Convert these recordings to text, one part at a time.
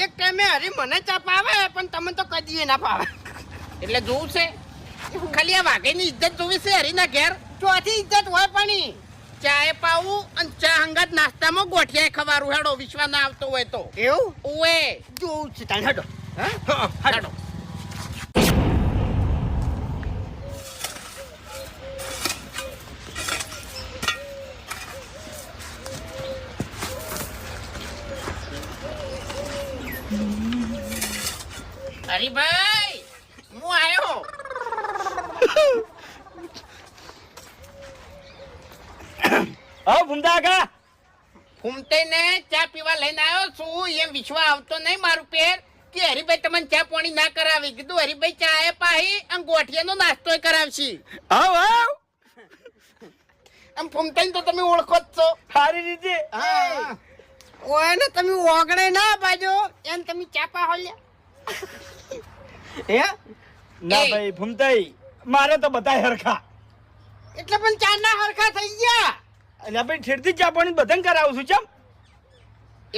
એક ટાઈમે હરી મને ચા પાવે પણ તમે તો કદી ના પાવે. એટલે જોવું છે ખાલી આ વાઘેની ઇજ્જત જોવી છે હરીના ઘેર. ચોથી ઇજ્જત હોય પણ ચાય પાવું અને ચા હંગાત નાસ્તામાં ગોઠિયા ખવારું હેડો વિશ્વાસ ના આવતો હોય તો. એવું ઓએ જોવું છે તાણ હેડો. હા હેડો. હરીભાઈ હું આવ્યો. હા ભૂમતા કા ફૂમતે ને ચા પીવા લઈને આવ્યો છું. એમ વિશ્વાસ આવતો નહીં મારું પેર કે હરીભાઈ તમને ચા પાણી ના કરાવી. કીધું હરીભાઈ ચા એ પાહી અને ગોઠિયાનો નાસ્તો કરાવશી. આવ આવ આમ ફૂમતે તો તમે ઓળખો જ છો. સારી રીતે. હા ઓય ને તમે ઓગણે ના બાજો એમ તમે ચાપા હોલ્યા. હે ના ભાઈ ભૂમતાઈ મારે તો બધા હરખા. એટલે પણ ચા ના હરખા થઈ ગયા. એટલે ભાઈ ઠેરથી ચા પાણી બધાને કરાવું છું ચમ.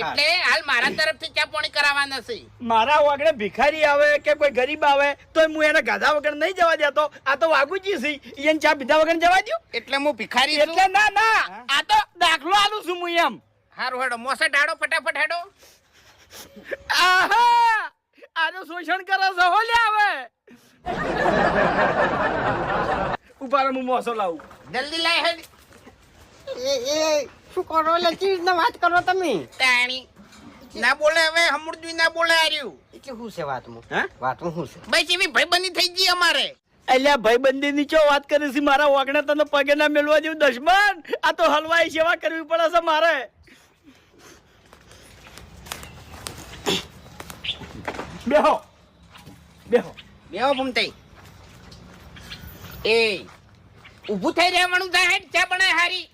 એટલે હાલ મારા તરફથી ચા પાણી કરાવવાના છે. મારા વાગડે ભિખારી આવે કે કોઈ ગરીબ આવે તો હું એને ગાધા વગર નહીં જવા દેતો. આ તો વાઘુજી છે એને ચા પીધા વગર જવા દો. એટલે હું ભિખારી છું. એટલે ના ના આ તો દાખલો આલું છું હું એમ. હારું હેડો મોસે ઢાળો ફટાફટ હેડો. આહા આનો શોષણ કરે છે હો લે હવે. ઉપાડો હું મોસો લાવું. જલ્દી લાય હેડ. એ શું કરો એટલે ચીજ ના વાત કરો તમે. તાણી ના બોલે હવે હમુરજુ ના બોલે આર્યું. એટલે શું છે વાતમાં? હે વાતમાં શું છે? બસ એવી ભાઈબંધી થઈ ગઈ અમારે. અલ્યા ભાઈબંધી ની ચો વાત કરી છે. મારા વાગણે તને પગે ના મેળવા જેવું દશમન. આ તો હલવાઈ સેવા કરવી પડે છે મારે. બેહો બેહો બેહો ભૂમતાઈ. એ ઊભું થઈ રહેવાનું થાય હેડ ચા બનાય હારી.